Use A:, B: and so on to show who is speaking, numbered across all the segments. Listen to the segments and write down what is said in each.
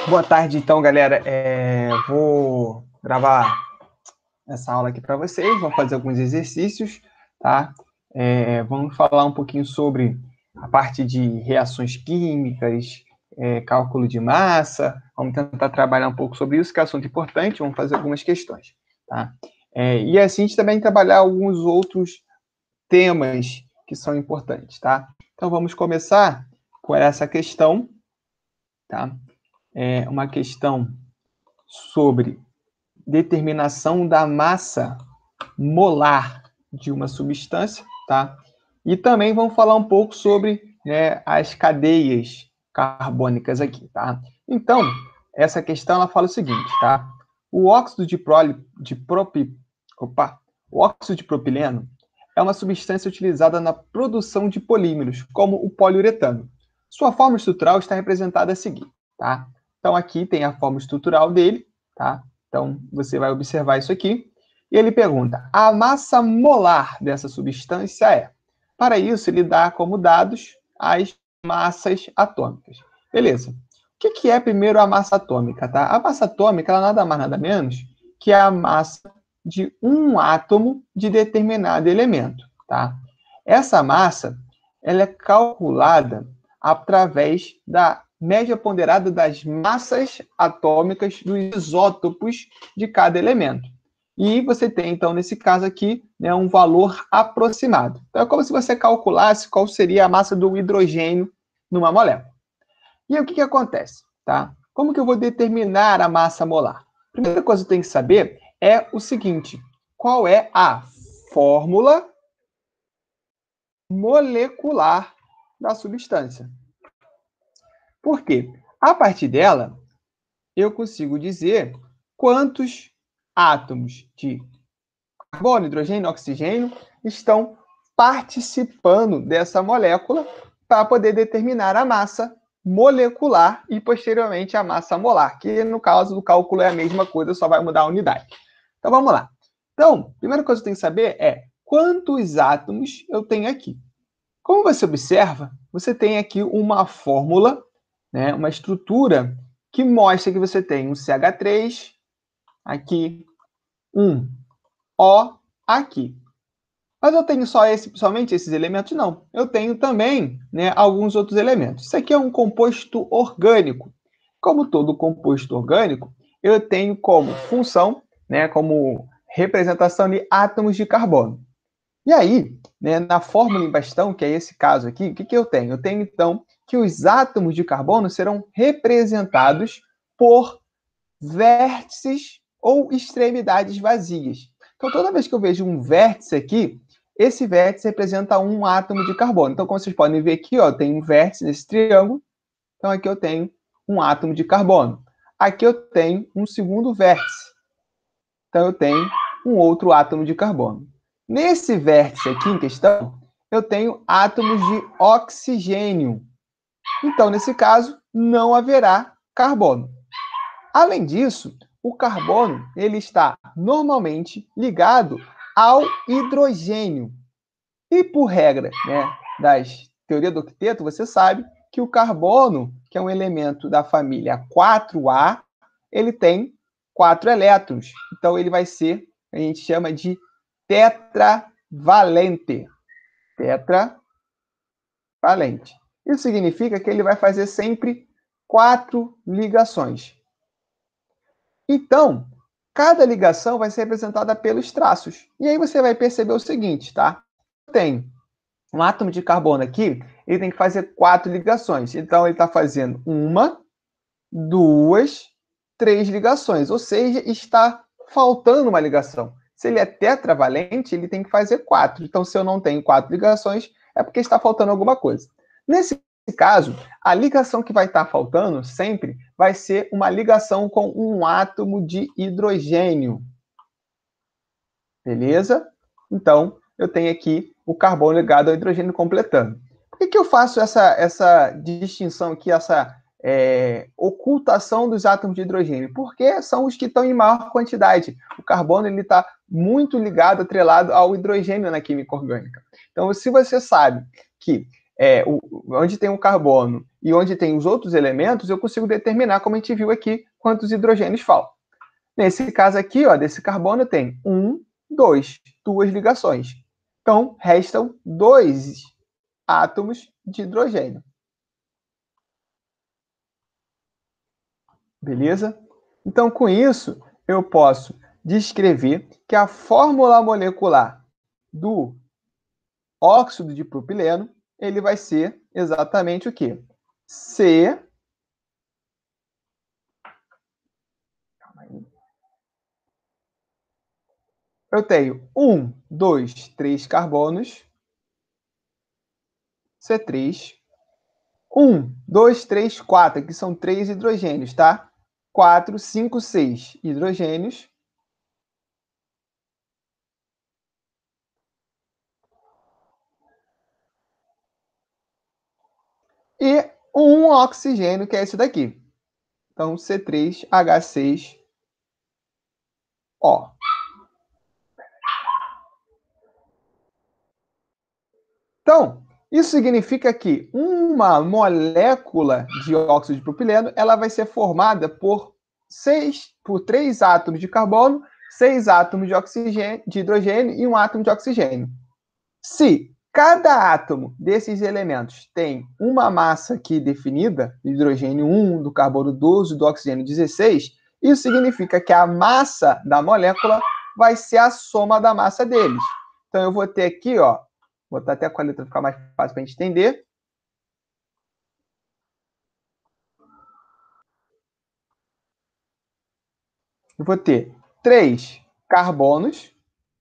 A: Boa tarde, então, galera. Vou gravar essa aula aqui para vocês, vamos fazer alguns exercícios, tá? Vamos falar um pouquinho sobre a parte de reações químicas, cálculo de massa, vamos tentar trabalhar um pouco sobre isso, que é um assunto importante, vamos fazer algumas questões, tá? E assim a gente também trabalhar alguns outros temas que são importantes, tá? Então, vamos começar com essa questão, tá? Uma questão sobre determinação da massa molar de uma substância, tá? E também vamos falar um pouco sobre, né, as cadeias carbônicas aqui, tá? Então, essa questão ela fala o seguinte, tá? O óxido o óxido de propileno é uma substância utilizada na produção de polímeros, como o poliuretano. Sua forma estrutural está representada a seguir, tá? Então, aqui tem a forma estrutural dele, tá? Então, você vai observar isso aqui. E ele pergunta, a massa molar dessa substância é? Para isso, ele dá como dados as massas atômicas. Beleza. O que é primeiro a massa atômica, tá? A massa atômica, ela nada mais, nada menos que a massa de um átomo de determinado elemento, tá? Essa massa, ela é calculada através da média ponderada das massas atômicas dos isótopos de cada elemento. E você tem, então, nesse caso aqui, né, um valor aproximado. Então, é como se você calculasse qual seria a massa do hidrogênio numa molécula. E aí, o que acontece? Tá? Como que eu vou determinar a massa molar? A primeira coisa que eu tenho que saber é o seguinte, qual é a fórmula molecular da substância? Por quê? A partir dela, eu consigo dizer quantos átomos de carbono, hidrogênio, oxigênio estão participando dessa molécula para poder determinar a massa molecular e, posteriormente, a massa molar, que no caso do cálculo é a mesma coisa, só vai mudar a unidade. Então, vamos lá. Então, a primeira coisa que eu tenho que saber é quantos átomos eu tenho aqui. Como você observa, você tem aqui uma fórmula, né, uma estrutura que mostra que você tem um CH3 aqui, um O aqui. Mas eu tenho somente esses elementos? Não. Eu tenho também, né, alguns outros elementos. Isso aqui é um composto orgânico. Como todo composto orgânico, eu tenho como função, né, como representação de átomos de carbono. E aí, né, na fórmula em questão, que é esse caso aqui, o que eu tenho? Eu tenho, então, que os átomos de carbono serão representados por vértices ou extremidades vazias. Então, toda vez que eu vejo um vértice aqui, esse vértice representa um átomo de carbono. Então, como vocês podem ver aqui, ó, tem um vértice nesse triângulo. Então, aqui eu tenho um átomo de carbono. Aqui eu tenho um segundo vértice. Então, eu tenho um outro átomo de carbono. Nesse vértice aqui em questão, eu tenho átomos de oxigênio. Então, nesse caso, não haverá carbono. Além disso, o carbono ele está normalmente ligado ao hidrogênio. E por regra, né, das teoria do octeto, você sabe que o carbono, que é um elemento da família 4A, ele tem 4 elétrons. Então ele vai ser, a gente chama de tetravalente. Tetravalente. Isso significa que ele vai fazer sempre 4 ligações. Então, cada ligação vai ser representada pelos traços. E aí você vai perceber o seguinte, tá? Tem um átomo de carbono aqui, ele tem que fazer 4 ligações. Então, ele está fazendo 1, 2, 3 ligações. Ou seja, está faltando uma ligação. Se ele é tetravalente, ele tem que fazer 4. Então, se eu não tenho 4 ligações, é porque está faltando alguma coisa. Nesse caso, a ligação que vai estar faltando sempre vai ser uma ligação com um átomo de hidrogênio. Beleza? Então, eu tenho aqui o carbono ligado ao hidrogênio completando. Por que eu faço essa distinção aqui, essa ocultação dos átomos de hidrogênio? Porque são os que estão em maior quantidade. O carbono está muito ligado, atrelado ao hidrogênio na química orgânica. Então, se você sabe que onde tem um carbono e onde tem os outros elementos, eu consigo determinar, como a gente viu aqui, quantos hidrogênios faltam. Nesse caso aqui, ó, desse carbono, tem 1, 2, duas ligações. Então, restam 2 átomos de hidrogênio. Beleza? Então, com isso, eu posso descrever que a fórmula molecular do óxido de propileno, ele vai ser exatamente o quê? C. Eu tenho 1, 2, 3 carbonos. C3. 1, 2, 3, 4. Aqui são 3 hidrogênios, tá? 4, 5, 6 hidrogênios. E um oxigênio, que é esse daqui. Então, C3H6O. Então, isso significa que uma molécula de óxido de propileno, ela vai ser formada por 3 átomos de carbono, 6 átomos de oxigênio, de hidrogênio e um átomo de oxigênio. Se cada átomo desses elementos tem uma massa aqui definida, do hidrogênio 1, do carbono 12, do oxigênio 16, isso significa que a massa da molécula vai ser a soma da massa deles. Então, eu vou ter aqui, ó, vou botar até com a letra para ficar mais fácil para a gente entender. Eu vou ter 3 carbonos,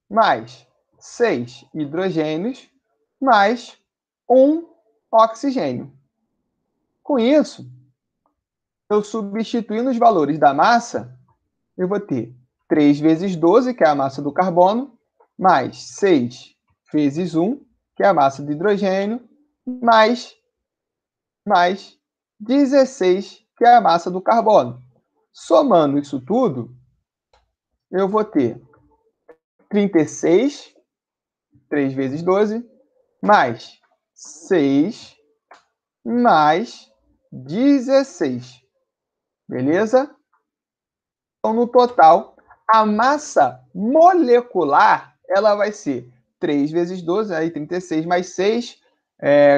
A: mais 6 hidrogênios, mais 1 oxigênio. Com isso, eu substituindo os valores da massa, eu vou ter 3 vezes 12, que é a massa do carbono, mais 6 vezes 1, que é a massa do hidrogênio, mais 16, que é a massa do carbono. Somando isso tudo, eu vou ter 36, 3 vezes 12, mais 6, mais 16. Beleza? Então, no total, a massa molecular, ela vai ser 3 vezes 12, aí 36 mais 6,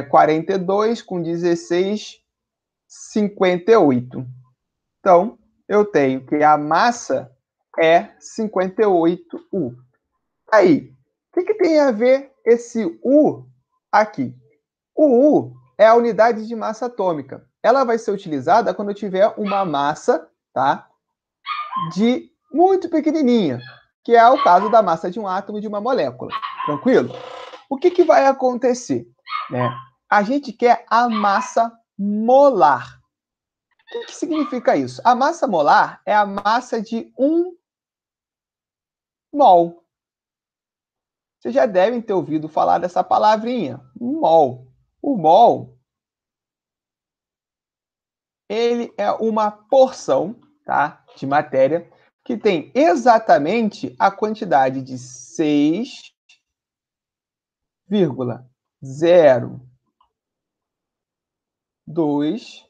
A: 42, com 16, 58. Então, eu tenho que a massa é 58U. Aí, o que tem a ver esse U aqui? O U é a unidade de massa atômica. Ela vai ser utilizada quando eu tiver uma massa, tá, de muito pequenininha, que é o caso da massa de um átomo de uma molécula. Tranquilo? O que vai acontecer? Né? A gente quer a massa molar. O que significa isso? A massa molar é a massa de 1 mol. Vocês já devem ter ouvido falar dessa palavrinha, mol. O mol, ele é uma porção, tá, de matéria que tem exatamente a quantidade de 6,02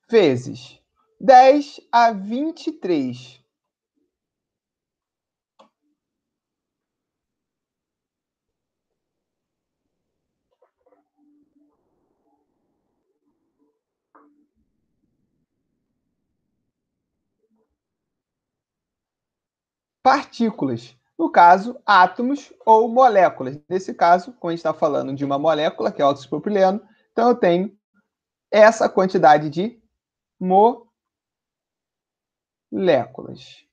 A: vezes 10 a 23. Partículas. No caso, átomos ou moléculas. Nesse caso, como a gente está falando de uma molécula, que é o óxido de propileno, então eu tenho essa quantidade de moléculas.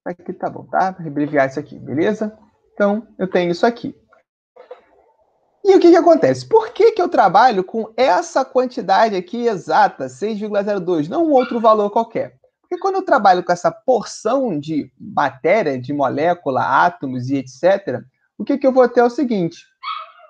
A: Aqui tá bom, tá? Para abreviar isso aqui, beleza? Então, eu tenho isso aqui. E o que acontece? Por que eu trabalho com essa quantidade aqui exata, 6,02, não um outro valor qualquer? Porque quando eu trabalho com essa porção de matéria, de molécula, átomos e etc., o que eu vou ter é o seguinte,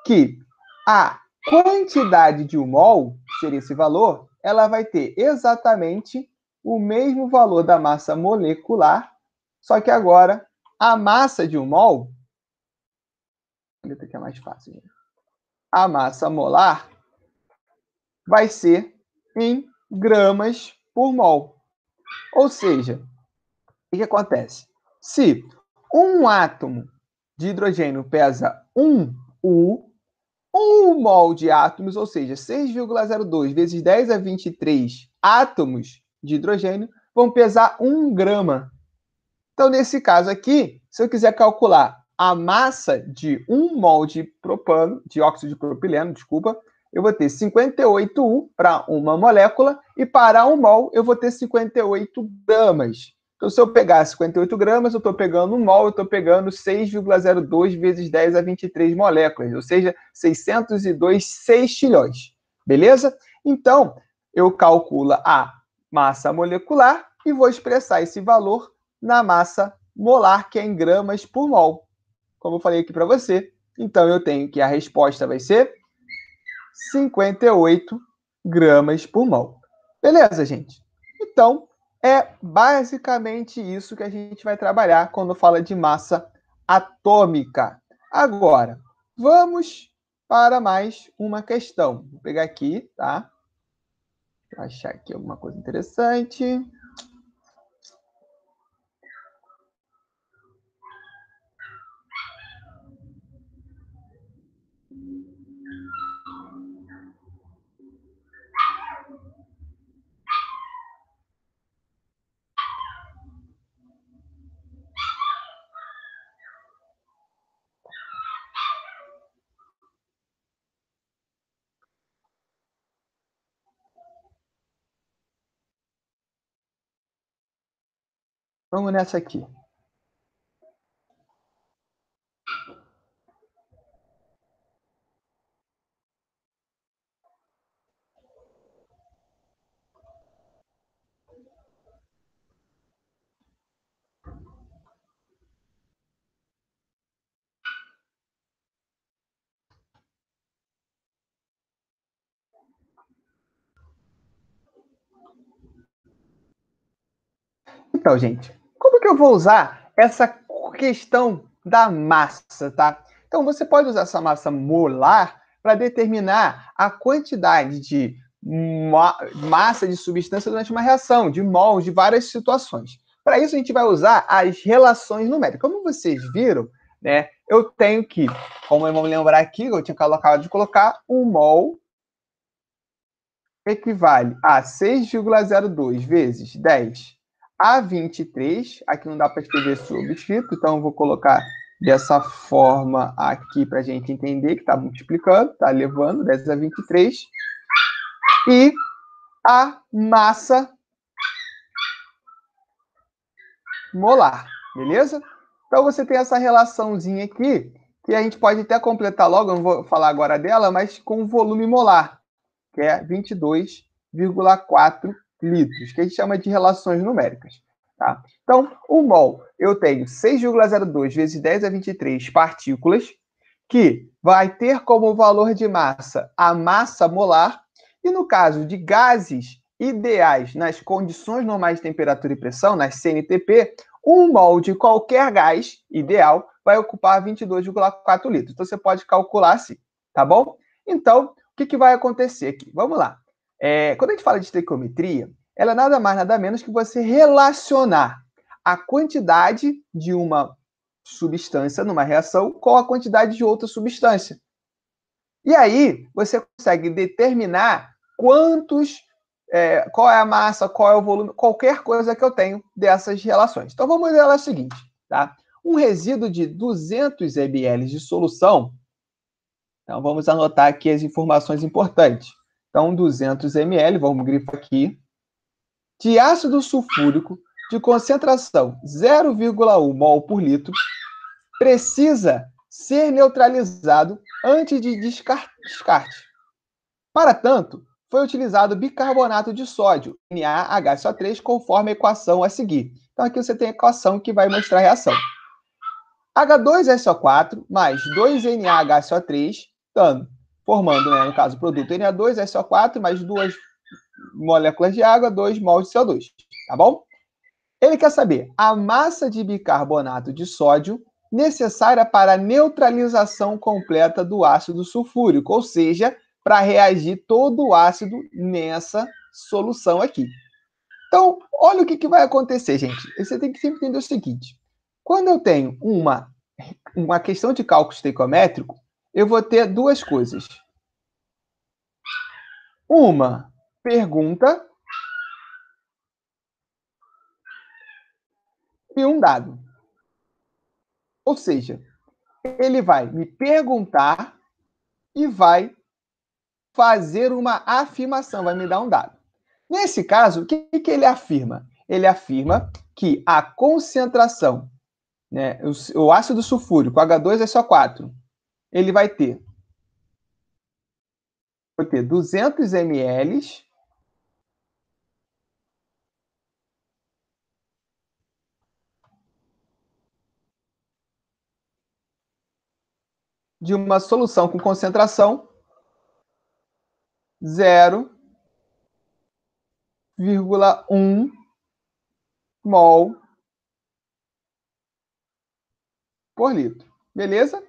A: que a quantidade de 1 mol, que seria esse valor, ela vai ter exatamente o mesmo valor da massa molecular, só que agora a massa de 1 mol, que é mais fácil, gente. A massa molar vai ser em gramas por mol. Ou seja, o que acontece? Se um átomo de hidrogênio pesa 1 U, 1 mol de átomos, ou seja, 6,02 vezes 10 a 23 átomos de hidrogênio, vão pesar 1 grama. Então, nesse caso aqui, se eu quiser calcular a massa de 1 mol de propano, de óxido de propileno, desculpa, eu vou ter 58 U para uma molécula, e para 1 mol eu vou ter 58 gramas. Então, se eu pegar 58 gramas, eu estou pegando 1 mol, eu estou pegando 6,02 vezes 10 a 23 moléculas, ou seja, 602 sextilhões. Beleza? Então, eu calculo a massa molecular e vou expressar esse valor na massa molar, que é em gramas por mol. Como eu falei aqui para você. Então, eu tenho que a resposta vai ser 58 gramas por mol. Beleza, gente? Então, é basicamente isso que a gente vai trabalhar quando fala de massa atômica. Agora, vamos para mais uma questão. Vou pegar aqui, tá? Vou achar aqui alguma coisa interessante. Vamos nessa aqui. Então, gente, como que eu vou usar essa questão da massa, tá? Então, você pode usar essa massa molar para determinar a quantidade de massa de substância durante uma reação, de mols, de várias situações. Para isso, a gente vai usar as relações numéricas. Como vocês viram, né, eu tenho que, como vamos lembrar aqui, eu tinha acabado de colocar, 1 mol equivale a 6,02 vezes 10 a 23. Aqui não dá para escrever subscrito, então eu vou colocar dessa forma aqui para a gente entender que está multiplicando, está levando 10 a 23. E a massa molar, beleza? Então você tem essa relaçãozinha aqui, que a gente pode até completar logo, eu não vou falar agora dela, mas com o volume molar, que é 22,4 litros, que a gente chama de relações numéricas. Tá? Então, o mol, eu tenho 6,02 vezes 10 a 23 partículas, que vai ter como valor de massa a massa molar, e no caso de gases ideais nas condições normais de temperatura e pressão, nas CNTP, 1 mol de qualquer gás ideal vai ocupar 22,4 litros. Então, você pode calcular assim, tá bom? Então, o que vai acontecer aqui? Vamos lá. Quando a gente fala de estequiometria, ela é nada mais, nada menos que você relacionar a quantidade de uma substância numa reação com a quantidade de outra substância. E aí, você consegue determinar qual é a massa, qual é o volume, qualquer coisa que eu tenho dessas relações. Então, vamos ver ela seguinte, tá? Um resíduo de 200 ml de solução. Então, vamos anotar aqui as informações importantes. Então, 200 ml, vamos grifar aqui, de ácido sulfúrico de concentração 0,1 mol por litro, precisa ser neutralizado antes de descarte. Para tanto, foi utilizado bicarbonato de sódio, NaHCO3, conforme a equação a seguir. Então, aqui você tem a equação que vai mostrar a reação. H2SO4 mais 2NaHCO3, formando, né, no caso, o produto Na2SO4 mais 2 moléculas de água, 2 mols de CO2. tá bom? Ele quer saber a massa de bicarbonato de sódio necessária para a neutralização completa do ácido sulfúrico, ou seja, para reagir todo o ácido nessa solução aqui. Então, olha o que vai acontecer, gente. Você tem que sempre entender o seguinte. Quando eu tenho uma questão de cálculo estequiométrico, eu vou ter duas coisas. Uma pergunta e um dado. Ou seja, ele vai me perguntar e vai fazer uma afirmação, vai me dar um dado. Nesse caso, o que ele afirma? Ele afirma que a concentração, né, o ácido sulfúrico, H2SO4, ele vai ter 200 ml de uma solução com concentração 0,1 mol por litro. Beleza?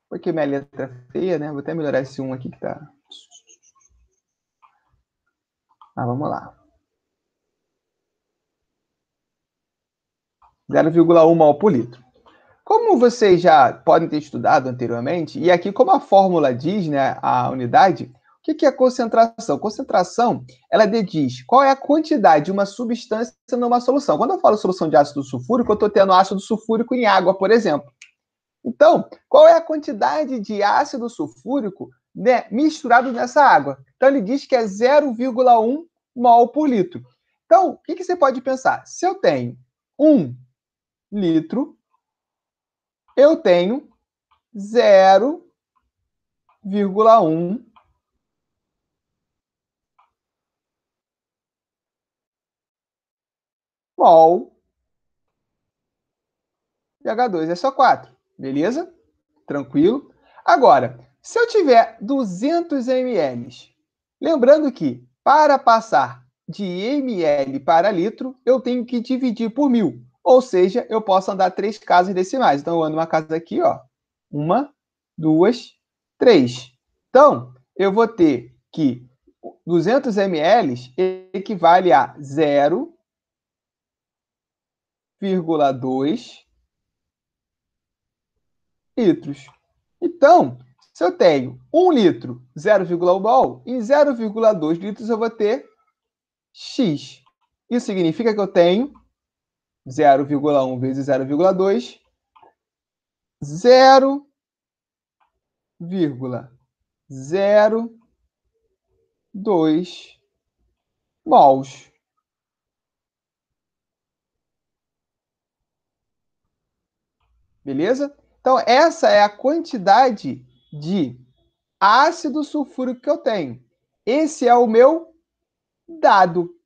A: Porque minha letra é feia, né? Vou até melhorar esse 1 aqui que tá. Vamos lá. 0,1 mol por litro. Como vocês já podem ter estudado anteriormente, e aqui como a fórmula diz, né, a unidade, o que é concentração? Concentração, ela diz qual é a quantidade de uma substância numa solução. Quando eu falo solução de ácido sulfúrico, eu estou tendo ácido sulfúrico em água, por exemplo. Então, qual é a quantidade de ácido sulfúrico, né, misturado nessa água? Então, ele diz que é 0,1 mol por litro. Então, o que você pode pensar? Se eu tenho 1 litro, eu tenho 0,1 mol de H2SO4. Beleza? Tranquilo? Agora, se eu tiver 200 ml, lembrando que para passar de ml para litro, eu tenho que dividir por 1000. Ou seja, eu posso andar 3 casas decimais. Então, eu ando uma casa aqui, ó. 1, 2, 3. Então, eu vou ter que 200 ml equivale a 0,2 litros. Então, se eu tenho 1 litro, 0,1 mol, em 0,2 litros eu vou ter X. Isso significa que eu tenho 0,1 vezes 0,2, 0,02 mols. Beleza? Então, essa é a quantidade de ácido sulfúrico que eu tenho. Esse é o meu dado.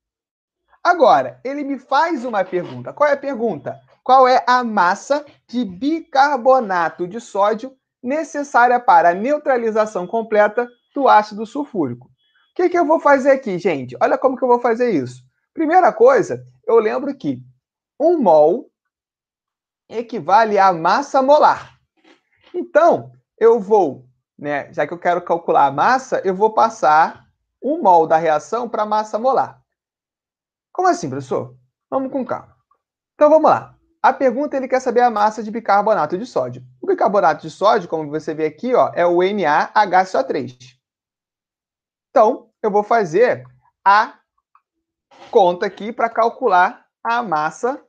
A: Agora, ele me faz uma pergunta. Qual é a pergunta? Qual é a massa de bicarbonato de sódio necessária para a neutralização completa do ácido sulfúrico? O que eu vou fazer aqui, gente? Olha como que eu vou fazer isso. Primeira coisa, eu lembro que 1 mol equivale à massa molar. Então, eu vou, né, já que eu quero calcular a massa, eu vou passar 1 mol da reação para a massa molar. Como assim, professor? Vamos com calma. Então, vamos lá. A pergunta, ele quer saber a massa de bicarbonato de sódio. O bicarbonato de sódio, como você vê aqui, ó, é o NaHCO3. Então, eu vou fazer a conta aqui para calcular a massa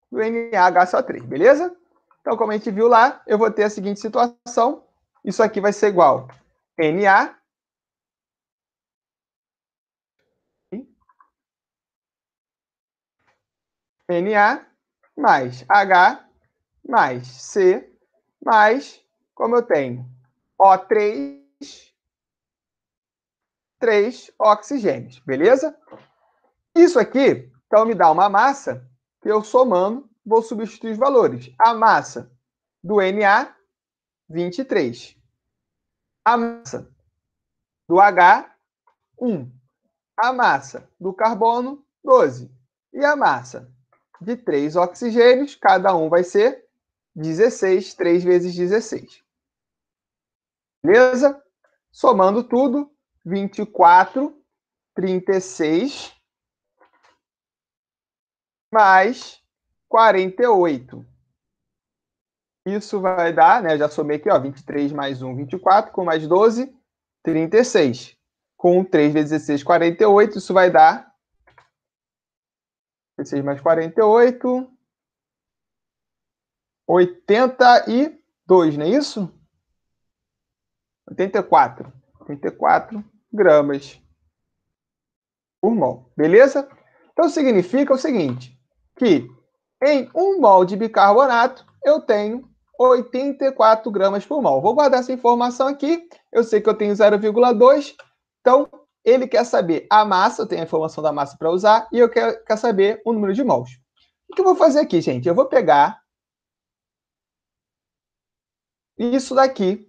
A: do NaHCO3, beleza? Então, como a gente viu lá, eu vou ter a seguinte situação. Isso aqui vai ser igual Na mais H mais C mais, como eu tenho O3, 3 oxigênios, beleza? Isso aqui, então, me dá uma massa que eu somando vou substituir os valores. A massa do Na, 23. A massa do H, 1. A massa do carbono, 12. E a massa de 3 oxigênios, cada um vai ser 16, 3 vezes 16. Beleza? Somando tudo, 24, 36, mais 48. Isso vai dar, né? Já somei aqui, ó, 23 mais 1, 24, com mais 12, 36. Com 3 vezes 16, 48, isso vai dar 16 mais 48, 82, não é isso? 84. 84 gramas por mol, beleza? Então significa o seguinte, que em 1 mol de bicarbonato eu tenho 84 gramas por mol. Vou guardar essa informação aqui, eu sei que eu tenho 0,2, então ele quer saber a massa, eu tenho a informação da massa para usar, e eu quero saber o número de mols. O que eu vou fazer aqui, gente? Eu vou pegar isso daqui.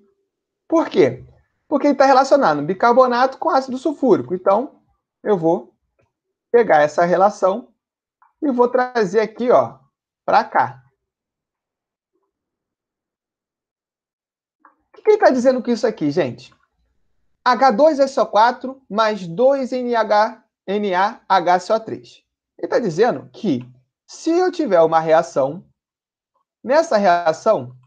A: Por quê? Porque ele está relacionando bicarbonato com ácido sulfúrico. Então, eu vou pegar essa relação e vou trazer aqui, ó, para cá. O que ele está dizendo com isso aqui, gente? H2SO4 mais 2NaHCO3. Ele está dizendo que se eu tiver uma reação, nessa reação,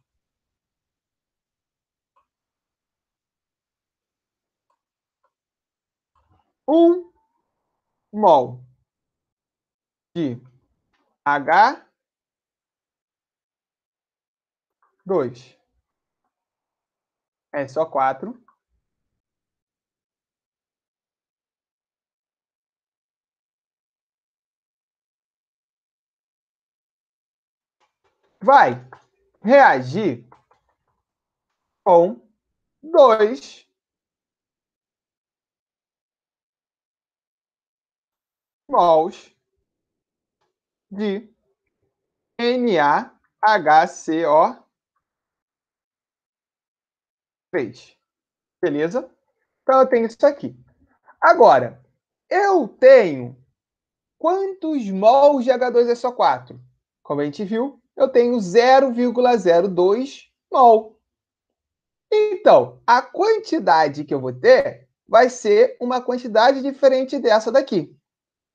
A: um mol de H2SO4 vai reagir com 2 mols de NaHCO3. Beleza? Então, eu tenho isso aqui. Agora, eu tenho quantos mols de H2SO4? Como a gente viu, eu tenho 0,02 mol. Então, a quantidade que eu vou ter vai ser uma quantidade diferente dessa daqui.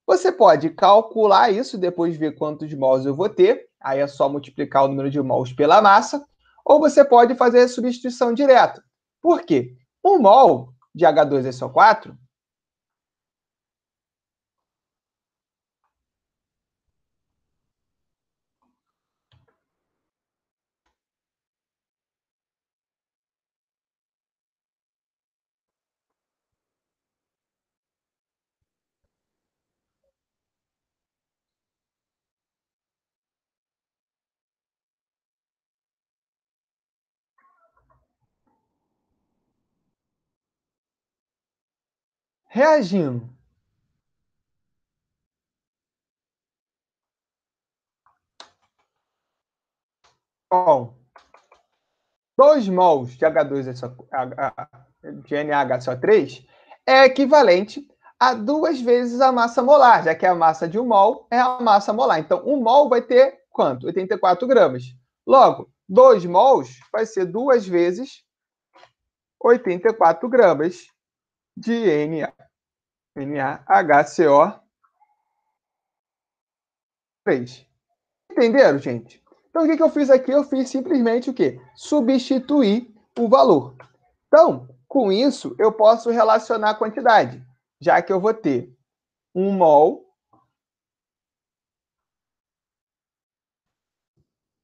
A: Você pode calcular isso, depois ver quantos mols eu vou ter, aí é só multiplicar o número de mols pela massa, ou você pode fazer a substituição direta. Por quê? 1 mol de H2SO4 reagindo com 2 mols de de NaHCO3 é equivalente a 2 vezes a massa molar, já que a massa de 1 mol é a massa molar. Então, 1 mol vai ter quanto? 84 gramas. Logo, 2 mols vai ser 2 vezes 84 gramas de NaHCO3. Entenderam, gente? Então, o que eu fiz aqui? Eu fiz simplesmente o quê? Substituir o valor. Então, com isso, eu posso relacionar a quantidade, já que eu vou ter 1 mol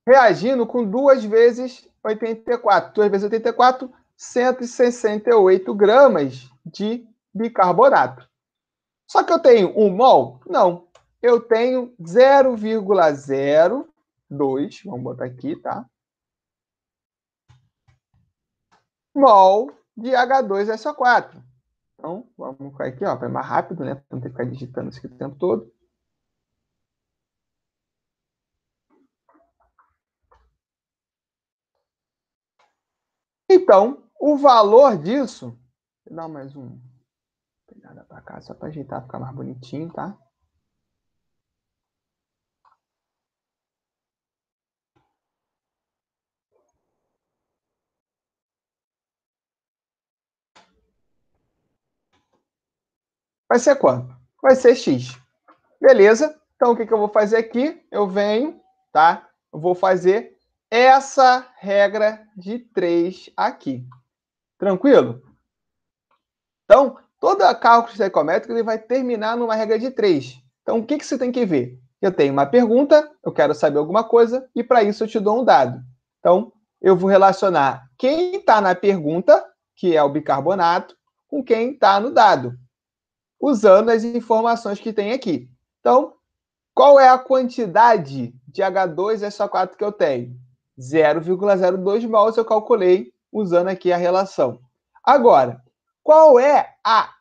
A: reagindo com 2 vezes 84. 2 vezes 84, 168 gramas de bicarbonato. Só que eu tenho 1 mol? Não. Eu tenho 0,02, vamos botar aqui, tá? Mol de H2SO4. Então, vamos colocar aqui, ó, para mais rápido, né? Para não ter que ficar digitando isso aqui o tempo todo. Então, O valor disso... Vou dar mais pegada para cá, só para ajeitar, ficar mais bonitinho, tá? Vai ser quanto? Vai ser x. Beleza? Então, o que eu vou fazer aqui? Eu venho, tá? Eu vou fazer essa regra de 3 aqui. Tranquilo? Então, todo cálculo estequiométrico ele vai terminar numa regra de 3. Então, o que você tem que ver? Eu tenho uma pergunta, eu quero saber alguma coisa, e para isso eu te dou um dado. Então, eu vou relacionar quem está na pergunta, que é o bicarbonato, com quem está no dado, usando as informações que tem aqui. Então, qual é a quantidade de H2SO4 que eu tenho? 0,02 mols eu calculei usando aqui a relação. Agora, qual é a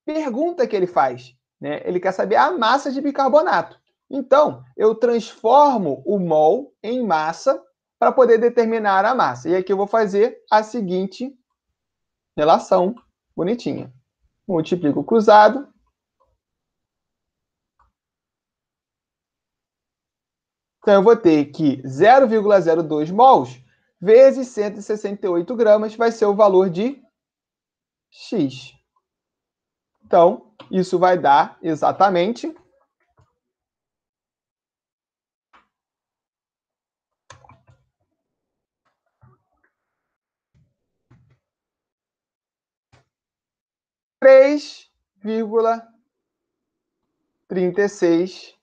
A: pergunta que ele faz? Né? Ele quer saber a massa de bicarbonato. Então, eu transformo o mol em massa para poder determinar a massa. E aqui eu vou fazer a seguinte relação bonitinha. Multiplico o cruzado. Então, eu vou ter que 0,02 mols vezes 168 gramas vai ser o valor de X. Então, isso vai dar exatamente 3,36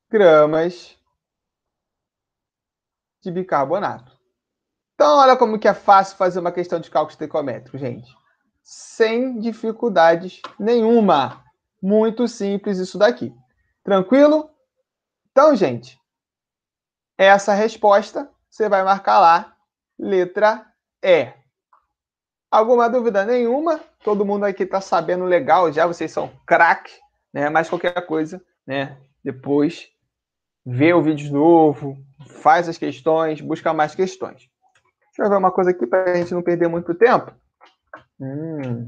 A: gramas de bicarbonato. Então, olha como que é fácil fazer uma questão de cálculo estequiométrico, gente. Sem dificuldades nenhuma. Muito simples isso daqui. Tranquilo? Então, gente, essa resposta você vai marcar lá, letra E. Alguma dúvida nenhuma? Todo mundo aqui está sabendo legal já, vocês são craque, né? Mas qualquer coisa, né? Depois vê o vídeo de novo, faz as questões, busca mais questões. Deixa eu ver uma coisa aqui para a gente não perder muito tempo.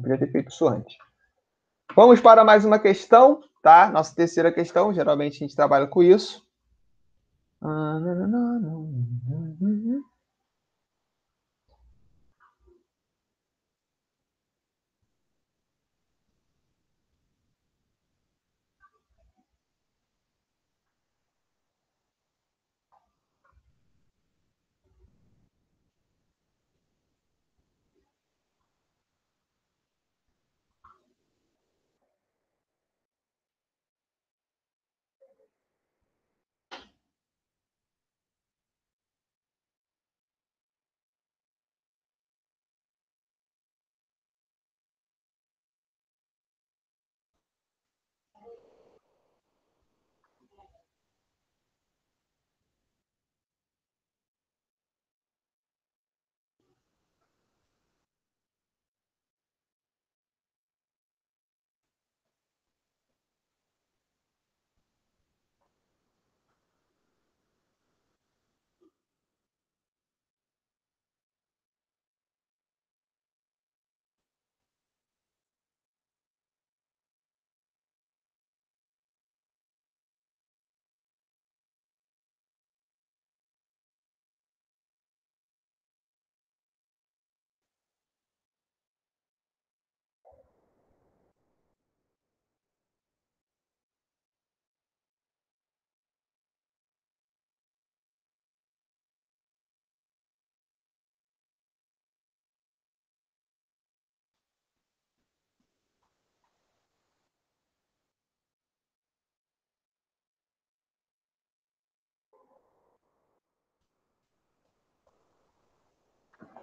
A: Podia ter feito isso antes. Vamos para mais uma questão, tá? Nossa terceira questão, geralmente a gente trabalha com isso.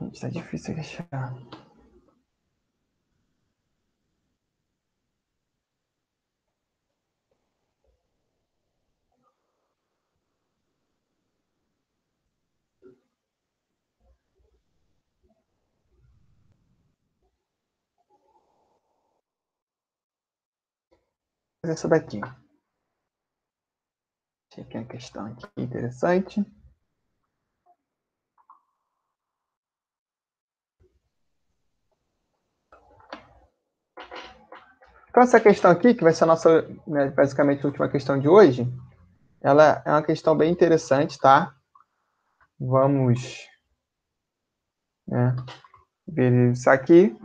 A: Gente, tá difícil de achar. Essa daqui. Achei aqui uma questão aqui interessante. Então, essa questão aqui, que vai ser a nossa, né, basicamente, a última questão de hoje, ela é uma questão bem interessante, tá? Vamos, né, ver isso aqui.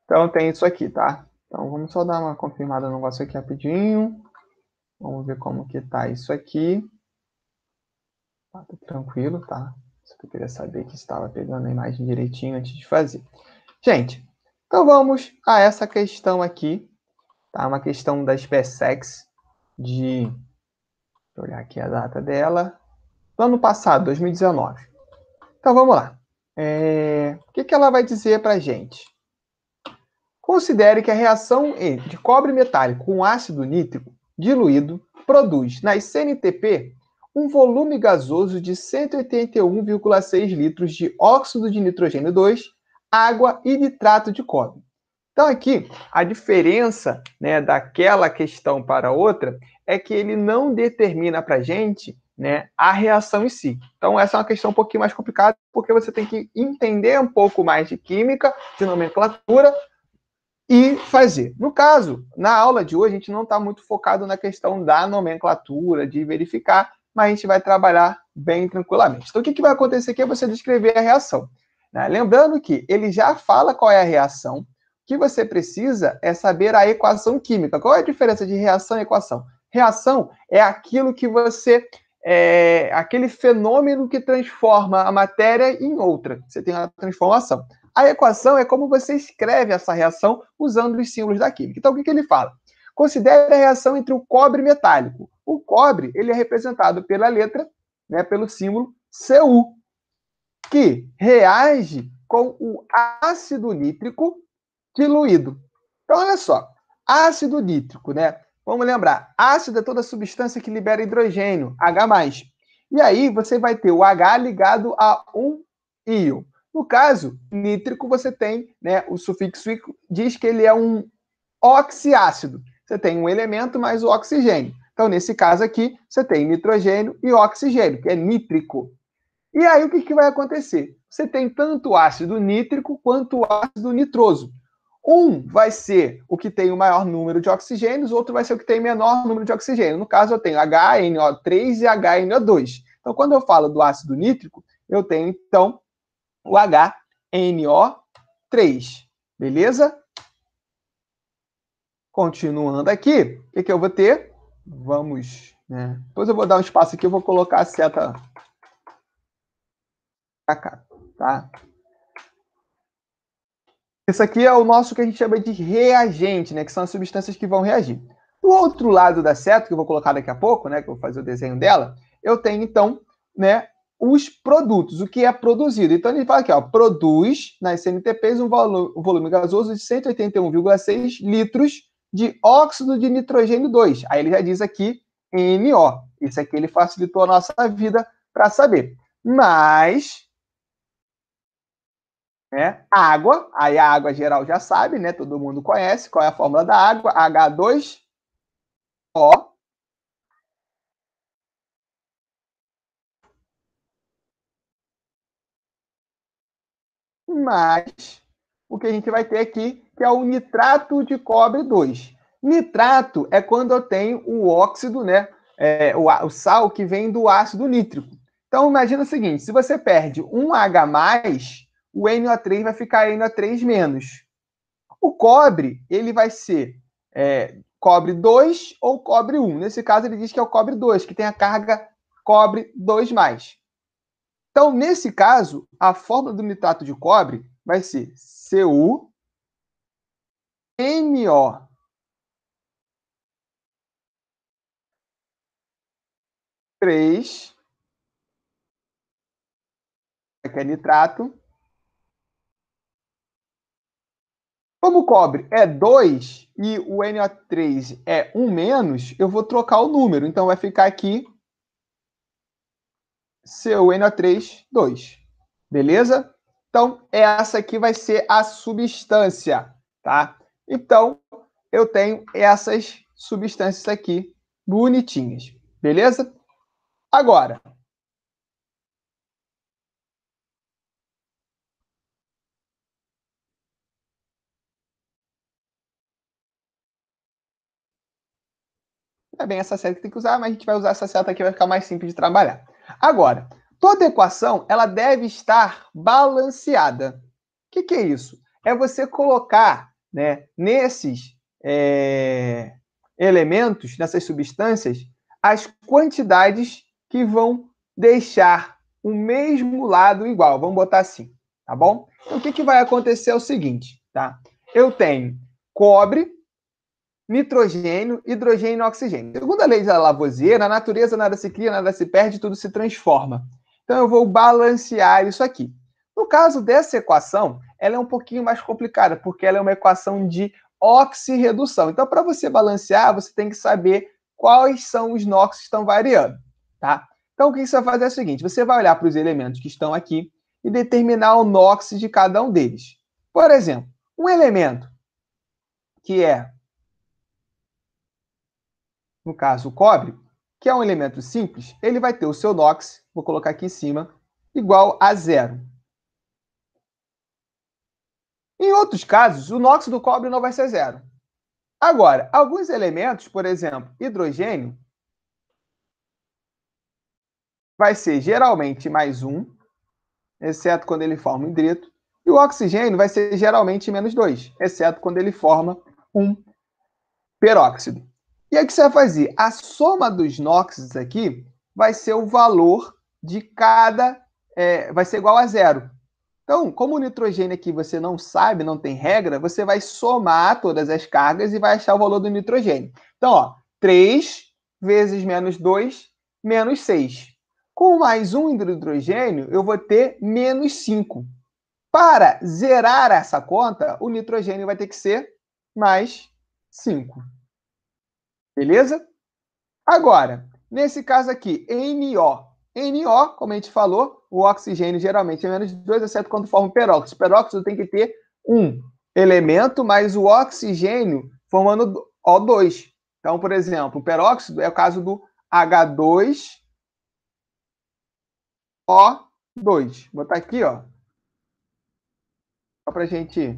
A: Então, tem isso aqui, tá? Então, vamos só dar uma confirmada no negócio aqui rapidinho. Vamos ver como que tá isso aqui. Tá tranquilo, tá? Só que eu queria saber que estava pegando a imagem direitinho antes de fazer. Gente, então vamos a essa questão aqui, tá? Uma questão da SpaceX de... Deixa eu olhar aqui a data dela. Do ano passado, 2019. Então, vamos lá. O que ela vai dizer para a gente? Considere que a reação de cobre metálico com ácido nítrico diluído produz, nas CNTP, um volume gasoso de 181,6 litros de óxido de nitrogênio 2, água e nitrato de cobre. Então, aqui, a diferença, né, daquela questão para outra é que ele não determina para a gente, né, a reação em si. Então, essa é uma questão um pouquinho mais complicada, porque você tem que entender um pouco mais de química, de nomenclatura, e fazer. No caso, na aula de hoje, a gente não está muito focado na questão da nomenclatura, de verificar, mas a gente vai trabalhar bem tranquilamente. Então, o que vai acontecer aqui é você descrever a reação, né? Lembrando que ele já fala qual é a reação, o que você precisa é saber a equação química. Qual é a diferença de reação e equação? Reação é aquilo que você... aquele fenômeno que transforma a matéria em outra. Você tem a transformação. A equação é como você escreve essa reação usando os símbolos da química. Então, o que ele fala? Considere a reação entre o cobre metálico. O cobre ele é representado pela letra, né, pelo símbolo Cu, que reage com o ácido nítrico diluído. Então, olha só. Ácido nítrico, né? Vamos lembrar, ácido é toda substância que libera hidrogênio, H+. E aí você vai ter o H ligado a um íon. No caso, nítrico, você tem, né, o sufixo diz que ele é um oxiácido. Você tem um elemento mais o oxigênio. Então, nesse caso aqui, você tem nitrogênio e oxigênio, que é nítrico. E aí, o que vai acontecer? Você tem tanto ácido nítrico quanto ácido nitroso. Um vai ser o que tem o maior número de oxigênios, outro vai ser o que tem o menor número de oxigênio. No caso, eu tenho HNO3 e HNO2. Então, quando eu falo do ácido nítrico, eu tenho, então, o HNO3. Beleza? Continuando aqui, o que eu vou ter? Vamos, né? Depois eu vou dar um espaço aqui, eu vou colocar a seta para cá, tá? Isso aqui é o nosso que a gente chama de reagente, né? Que são as substâncias que vão reagir. Do outro lado da seta, que eu vou colocar daqui a pouco, né? Que eu vou fazer o desenho dela, eu tenho, então, né? Os produtos, o que é produzido. Então, ele fala aqui, ó, produz nas CNTPs um volume gasoso de 181,6 litros de óxido de nitrogênio 2. Aí ele já diz aqui NO. Isso aqui ele facilitou a nossa vida para saber. Mas, né, água, aí a água geral já sabe, né? Todo mundo conhece qual é a fórmula da água, H2O. Mais o que a gente vai ter aqui, que é o nitrato de cobre 2. Nitrato é quando eu tenho o óxido, né? O sal que vem do ácido nítrico. Então, imagina o seguinte: se você perde um H+, o NO3 vai ficar NO3-. O cobre, ele vai ser cobre 2 ou cobre 1. Nesse caso, ele diz que é o cobre 2, que tem a carga cobre 2+. Então, nesse caso, a fórmula do nitrato de cobre vai ser CuNO3, que é nitrato. Como o cobre é 2 e o NO3 é 1-, eu vou trocar o número. Então, vai ficar aqui CuNO3, 2. Beleza? Então, essa aqui vai ser a substância, tá? Então, eu tenho essas substâncias aqui bonitinhas. Beleza? Agora, é bem essa seta que tem que usar, mas a gente vai usar essa seta aqui, vai ficar mais simples de trabalhar. Agora, toda equação, ela deve estar balanceada. O que é isso? É você colocar, né, nesses elementos, nessas substâncias, as quantidades que vão deixar o mesmo lado igual. Vamos botar assim, tá bom? Então, o que vai acontecer é o seguinte, tá? Eu tenho cobre, nitrogênio, hidrogênio e oxigênio. Segundo a lei de Lavoisier, na natureza nada se cria, nada se perde, tudo se transforma. Então, eu vou balancear isso aqui. No caso dessa equação, ela é um pouquinho mais complicada, porque ela é uma equação de oxirredução. Então, para você balancear, você tem que saber quais são os NOx que estão variando, tá? Então, o que você vai fazer é o seguinte, você vai olhar para os elementos que estão aqui e determinar o NOx de cada um deles. Por exemplo, um elemento que é, no caso, o cobre, que é um elemento simples, ele vai ter o seu NOx, vou colocar aqui em cima, igual a 0. Em outros casos, o NOx do cobre não vai ser 0. Agora, alguns elementos, por exemplo, hidrogênio, vai ser geralmente mais 1, exceto quando ele forma um hidreto, e o oxigênio vai ser geralmente menos 2, exceto quando ele forma um peróxido. E aí o que você vai fazer? A soma dos NOx aqui vai ser o valor de cada... vai ser igual a 0. Então, como o nitrogênio aqui você não sabe, não tem regra, você vai somar todas as cargas e vai achar o valor do nitrogênio. Então, ó, 3 vezes menos 2, menos 6. Com mais 1 do hidrogênio, eu vou ter menos 5. Para zerar essa conta, o nitrogênio vai ter que ser mais 5. Beleza? Agora, nesse caso aqui, NO. NO, como a gente falou, o oxigênio geralmente é menos 2, exceto quando forma o peróxido. O peróxido tem que ter um elemento, mas o oxigênio formando O2. Então, por exemplo, o peróxido é o caso do H2O2. Vou botar aqui, ó. Só para a gente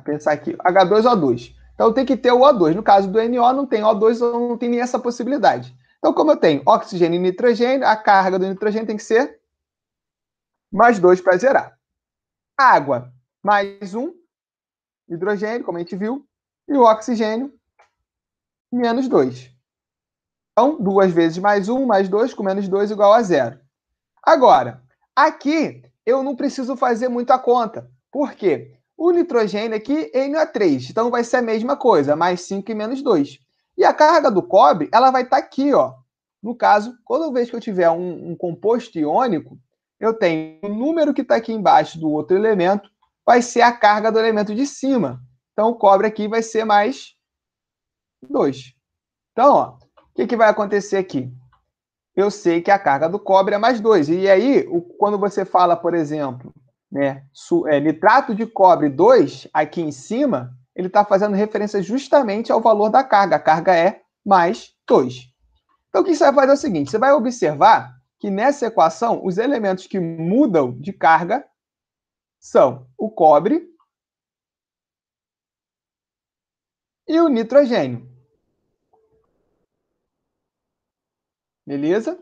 A: pensar aqui. H2O2. Então, tem que ter o O2. No caso do NO, não tem O2, então não tem nem essa possibilidade. Então, como eu tenho oxigênio e nitrogênio, a carga do nitrogênio tem que ser mais 2 para zerar. Água, mais 1. Hidrogênio, como a gente viu. E o oxigênio, menos 2. Então, 2 vezes mais 1, mais 2, com menos 2 igual a 0. Agora, aqui, eu não preciso fazer muita conta. Por quê? O nitrogênio aqui, NO3. Então, vai ser a mesma coisa, mais 5 e menos 2. E a carga do cobre, ela vai estar aqui, ó. No caso, toda vez que eu tiver um composto iônico, eu tenho o número que está aqui embaixo do outro elemento, vai ser a carga do elemento de cima. Então, o cobre aqui vai ser mais 2. Então, ó, o que vai acontecer aqui? Eu sei que a carga do cobre é mais 2. E aí, quando você fala, por exemplo, né, nitrato de cobre 2, aqui em cima, ele está fazendo referência justamente ao valor da carga. A carga é mais 2. Então, o que você vai fazer é o seguinte, você vai observar que nessa equação, os elementos que mudam de carga são o cobre e o nitrogênio. Beleza?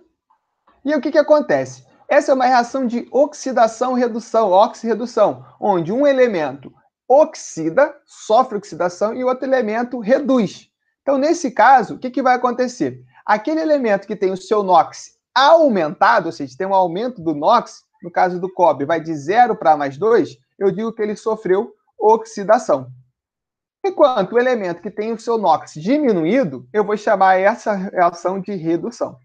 A: E o que acontece? Essa é uma reação de oxidação-redução, oxirredução, onde um elemento oxida, sofre oxidação, e o outro elemento reduz. Então, nesse caso, o que vai acontecer? Aquele elemento que tem o seu NOx aumentado, ou seja, tem um aumento do NOx, no caso do cobre, vai de 0 para mais 2, eu digo que ele sofreu oxidação. Enquanto o elemento que tem o seu NOx diminuído, eu vou chamar essa reação de redução.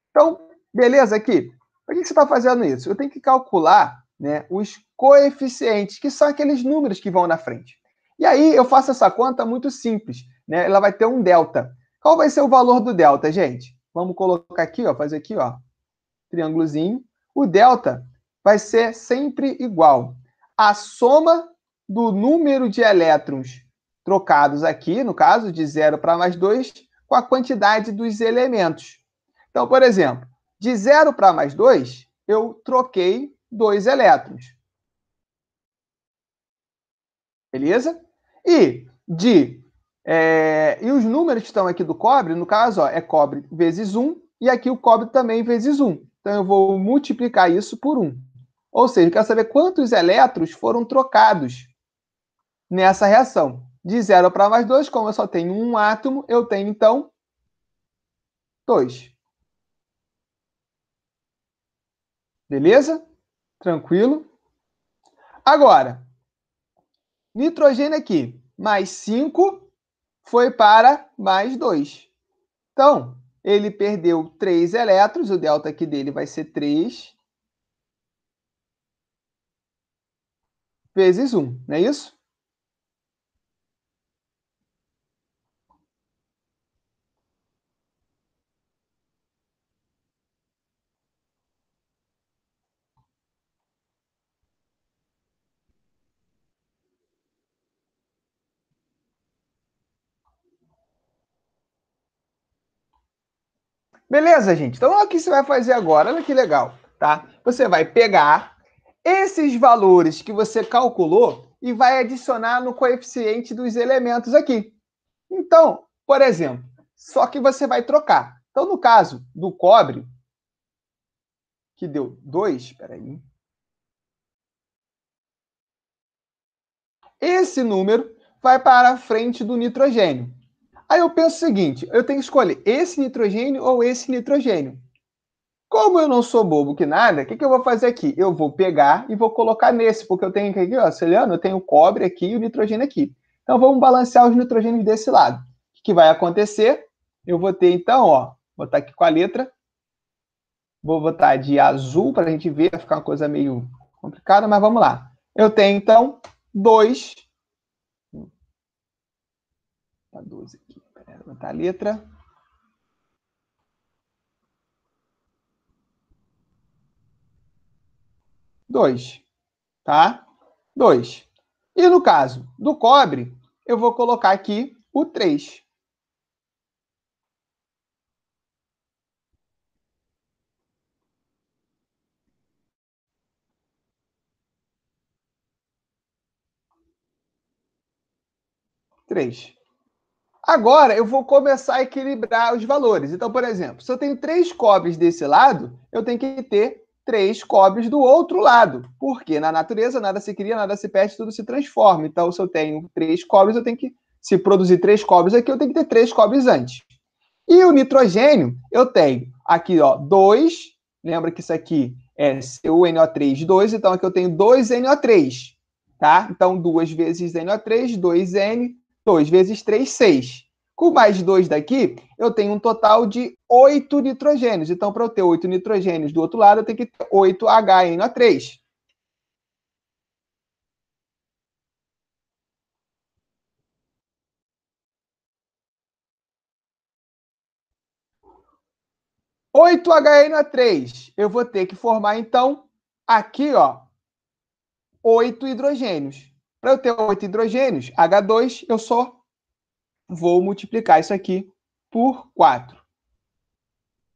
A: Então, beleza aqui? Por que você está fazendo isso? Eu tenho que calcular, né, os coeficientes, que são aqueles números que vão na frente. E aí eu faço essa conta muito simples, né? Ela vai ter um delta. Qual vai ser o valor do delta, gente? Vamos colocar aqui, ó, fazer aqui, ó, triângulozinho. O delta vai ser sempre igual à soma do número de elétrons trocados aqui, no caso, de 0 para mais 2, com a quantidade dos elementos. Então, por exemplo, de 0 para mais 2, eu troquei 2 elétrons. Beleza? E de E os números que estão aqui do cobre, no caso, ó, é cobre vezes 1, e aqui o cobre também vezes 1. Então, eu vou multiplicar isso por 1. Ou seja, eu quero saber quantos elétrons foram trocados nessa reação. De 0 para mais 2, como eu só tenho um átomo, eu tenho, então, 2. Beleza? Tranquilo? Agora, nitrogênio aqui, mais 5 foi para mais 2. Então, ele perdeu 3 elétrons, o delta aqui dele vai ser 3 vezes 1, não é isso? Beleza, gente? Então, olha o que você vai fazer agora. Olha que legal, tá? Você vai pegar esses valores que você calculou e vai adicionar no coeficiente dos elementos aqui. Então, por exemplo, só que você vai trocar. Então, no caso do cobre, que deu 2, espera aí. Esse número vai para a frente do nitrogênio. Aí eu penso o seguinte, eu tenho que escolher esse nitrogênio ou esse nitrogênio. Como eu não sou bobo que nada, o que eu vou fazer aqui? Eu vou pegar e vou colocar nesse, porque eu tenho aqui, ó, Celiano, eu tenho o cobre aqui e o nitrogênio aqui. Então, vamos balancear os nitrogênios desse lado. O que vai acontecer? Eu vou ter, então, ó, vou botar aqui com a letra, vou botar de azul para a gente ver, vai ficar uma coisa meio complicada, mas vamos lá. Eu tenho, então, 2. Tá 12 aqui. Pera, vou botar a letra. 2, tá? 2. E no caso do cobre, eu vou colocar aqui o 3. Agora, eu vou começar a equilibrar os valores. Então, por exemplo, se eu tenho 3 cobres desse lado, eu tenho que ter 3 cobres do outro lado. Porque na natureza nada se cria, nada se perde, tudo se transforma. Então, se eu tenho 3 cobres, eu tenho que, se produzir 3 cobres aqui, eu tenho que ter 3 cobres antes. E o nitrogênio, eu tenho aqui, ó, 2. Lembra que isso aqui é CuNO3, 2. Então, aqui eu tenho 2NO3, tá? Então, 2 vezes NO3, 2N, 2 vezes 3, 6. Com mais 2 daqui, eu tenho um total de 8 nitrogênios. Então, para eu ter 8 nitrogênios do outro lado, eu tenho que ter 8HNO3. 8HNO3. Eu vou ter que formar, então, aqui, ó, 8 hidrogênios. Para eu ter 8 hidrogênios, H2, eu só vou multiplicar isso aqui por 4.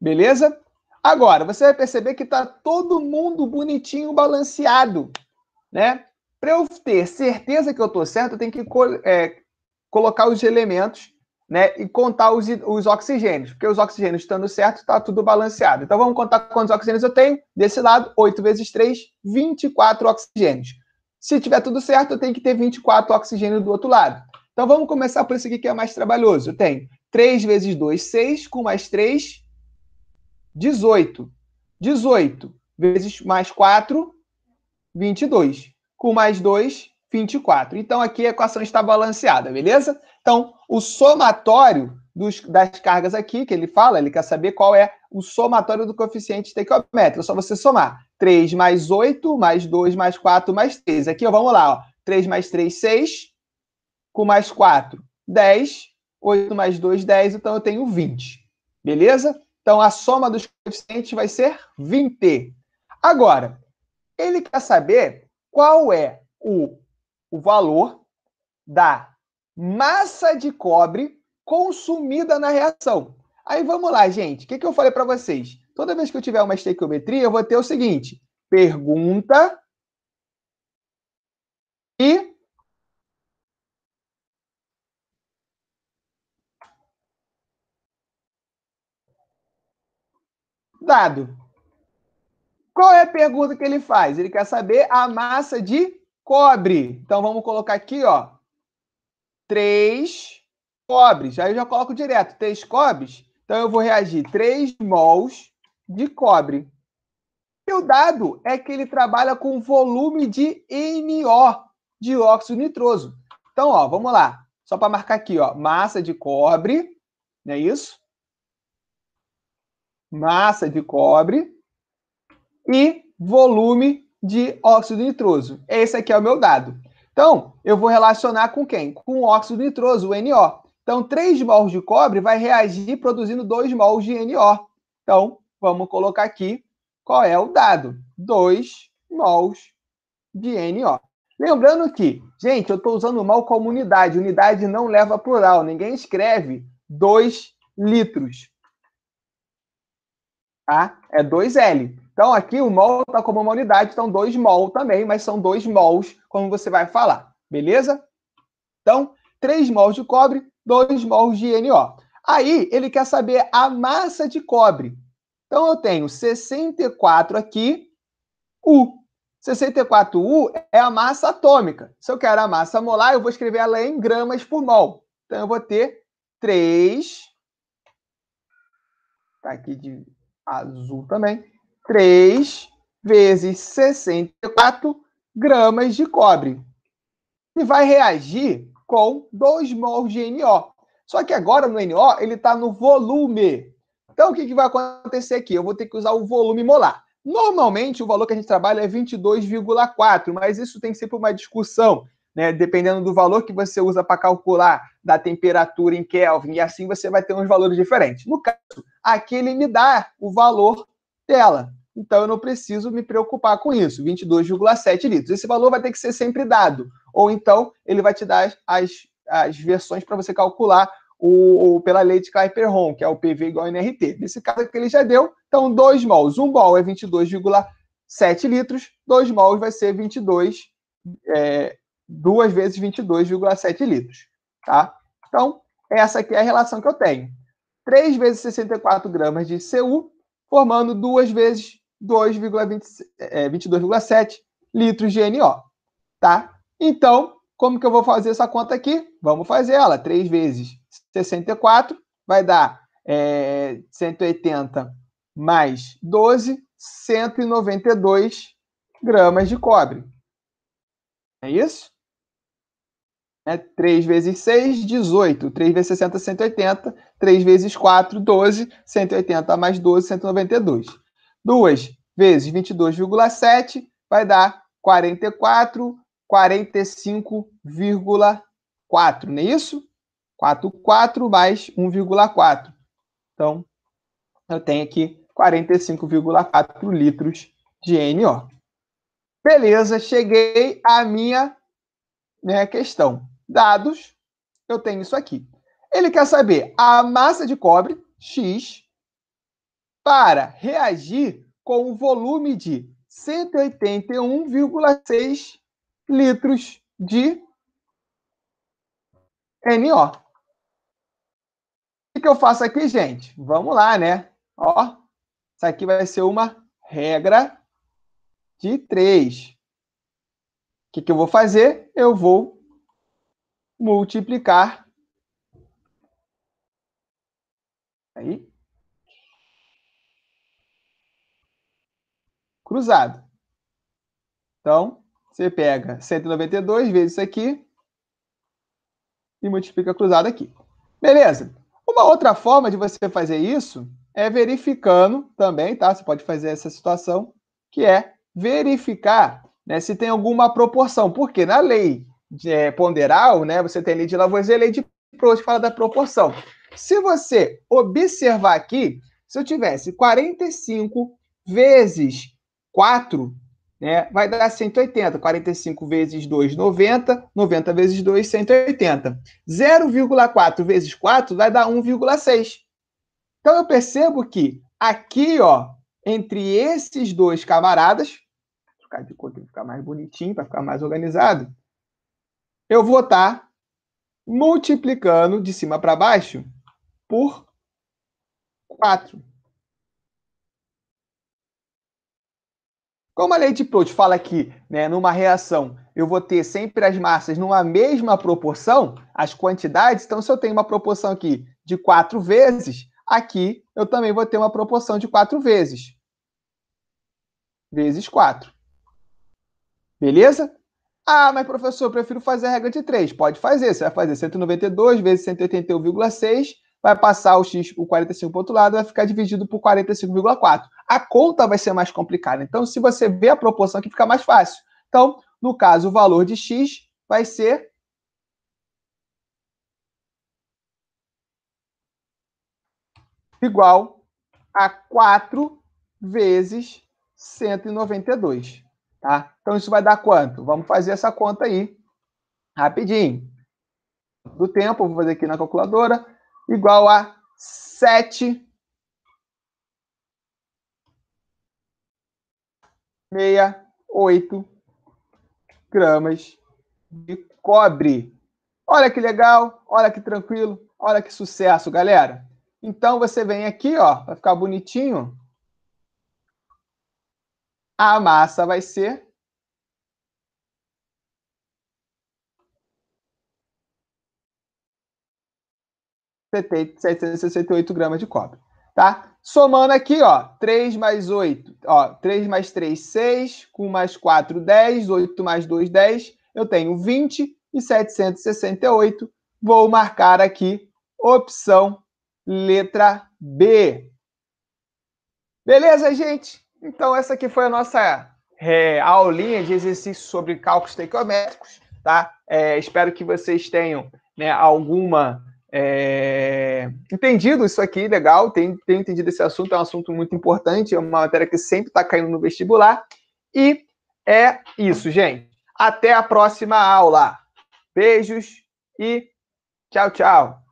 A: Beleza? Agora, você vai perceber que está todo mundo bonitinho, balanceado, né? Para eu ter certeza que eu estou certo, eu tenho que colocar os elementos, né, e contar os oxigênios, porque os oxigênios estando certo, está tudo balanceado. Então, vamos contar quantos oxigênios eu tenho. Desse lado, 8 vezes 3, 24 oxigênios. Se tiver tudo certo, eu tenho que ter 24 oxigênios do outro lado. Então, vamos começar por esse aqui que é mais trabalhoso. Eu tenho 3 vezes 2, 6, com mais 3, 18. 18 vezes mais 4, 22. Com mais 2, 24. Então, aqui a equação está balanceada, beleza? Então, o somatório das cargas aqui, que ele fala, ele quer saber qual é o somatório do coeficiente estequiométrico. É só você somar. 3 mais 8, mais 2, mais 4, mais 3. Aqui, ó, vamos lá. Ó. 3 mais 3, 6. Com mais 4, 10. 8 mais 2, 10. Então, eu tenho 20. Beleza? Então, a soma dos coeficientes vai ser 20. Agora, ele quer saber qual é o valor da massa de cobre consumida na reação. Aí vamos lá, gente. O que eu falei para vocês? Toda vez que eu tiver uma estequiometria, eu vou ter o seguinte: pergunta e Dado. Qual é a pergunta que ele faz? Ele quer saber a massa de cobre. Então, vamos colocar aqui, ó, 3 cobres. Aí eu já coloco direto, 3 cobres. Então, eu vou reagir 3 mols de cobre. E o dado é que ele trabalha com volume de NO, de óxido nitroso. Então, ó, vamos lá. Só para marcar aqui, ó, massa de cobre, não é isso? Massa de cobre e volume de óxido nitroso. Esse aqui é o meu dado. Então, eu vou relacionar com quem? Com o óxido nitroso, o NO. Então, 3 mols de cobre vai reagir produzindo 2 mols de NO. Então, vamos colocar aqui qual é o dado. 2 mols de NO. Lembrando que, gente, eu estou usando mal como unidade. Unidade não leva plural. Ninguém escreve 2 litros. Tá? É 2L. Então, aqui o mol está como uma unidade, então 2 mol também, mas são 2 mols, como você vai falar. Beleza? Então, 3 mols de cobre, 2 mols de NO. Aí, ele quer saber a massa de cobre. Então, eu tenho 64 aqui, U. 64U é a massa atômica. Se eu quero a massa molar, eu vou escrever ela em gramas por mol. Então, eu vou ter 3... Tá aqui de azul também. 3 vezes 64 gramas de cobre. E vai reagir com 2 mols de NO. Só que agora no NO ele está no volume. Então o que vai acontecer aqui? Eu vou ter que usar o volume molar. Normalmente o valor que a gente trabalha é 22,4, mas isso tem sempre uma discussão, né? Dependendo do valor que você usa para calcular da temperatura em Kelvin, e assim você vai ter uns valores diferentes. No caso, aqui ele me dá o valor dela. Então eu não preciso me preocupar com isso, 22,7 litros. Esse valor vai ter que ser sempre dado. Ou então ele vai te dar as versões para você calcular pela lei de Clapeyron, que é o PV igual a NRT. Nesse caso aqui ele já deu, então 2 mols. 1 mol é 22,7 litros, 2 mols vai ser 2 vezes 22,7 litros. Tá? Então, essa aqui é a relação que eu tenho. 3 vezes 64 gramas de Cu, formando 2 vezes 22,7 litros de NO. Tá? Então, como que eu vou fazer essa conta aqui? Vamos fazer ela. 3 vezes 64 vai dar 180 mais 12, 192 gramas de cobre. É isso? 3 vezes 6, 18. 3 vezes 60, 180. 3 vezes 4, 12. 180 mais 12, 192. 2 vezes 22,7 vai dar 44, 45,4. Não é isso? 4 mais 1,4. Então, eu tenho aqui 45,4 litros de NO. Beleza, cheguei à minha questão. Dados, eu tenho isso aqui. Ele quer saber a massa de cobre, X, para reagir com o volume de 181,6 litros de NO. O que eu faço aqui, gente? Vamos lá, né? Ó, isso aqui vai ser uma regra de 3. O que eu vou fazer? Eu vou multiplicar aí, cruzado. Então, você pega 192 vezes isso aqui e multiplica cruzado aqui. Beleza? Uma outra forma de você fazer isso é verificando também, tá? Você pode fazer essa situação, que é verificar, né, se tem alguma proporção. Porque na lei ponderal, né, você tem a lei de Lavoisier e a lei de Proust que fala da proporção. Se você observar aqui, se eu tivesse 45 vezes 4, né, vai dar 180. 45 vezes 2, 90. 90 vezes 2, 180. 0,4 vezes 4 vai dar 1,6. Então, eu percebo que aqui, ó, entre esses dois camaradas, vou ficar de cor para ficar mais bonitinho, para ficar mais organizado, eu vou estar multiplicando de cima para baixo por 4. Como a lei de Proust fala que, né, numa reação, eu vou ter sempre as massas numa mesma proporção, as quantidades, então se eu tenho uma proporção aqui de 4 vezes, aqui eu também vou ter uma proporção de 4 vezes. Vezes 4. Beleza? Ah, mas professor, eu prefiro fazer a regra de 3. Pode fazer, você vai fazer 192 vezes 181,6, vai passar o x, o 45 para o outro lado, vai ficar dividido por 45,4. A conta vai ser mais complicada. Então, se você vê a proporção aqui, fica mais fácil. Então, no caso, o valor de x vai ser igual a 4 vezes 192. Tá? Então, isso vai dar quanto? Vamos fazer essa conta aí, rapidinho. Do tempo, vou fazer aqui na calculadora, igual a 7,68 gramas de cobre. Olha que legal, olha que tranquilo, olha que sucesso, galera. Então, você vem aqui, ó, vai ficar bonitinho. A massa vai ser 768 gramas de cobre, tá? Somando aqui, ó, 3 mais 8, ó, 3 mais 3, 6, com mais 4, 10, 8 mais 2, 10, eu tenho 20 e 768. Vou marcar aqui opção letra B. Beleza, gente? Então, essa aqui foi a nossa aulinha de exercícios sobre cálculos estequiométricos, tá? Espero que vocês tenham, né, entendido isso aqui, legal, tenho entendido esse assunto, é um assunto muito importante, é uma matéria que sempre está caindo no vestibular. E é isso, gente. Até a próxima aula. Beijos e tchau, tchau.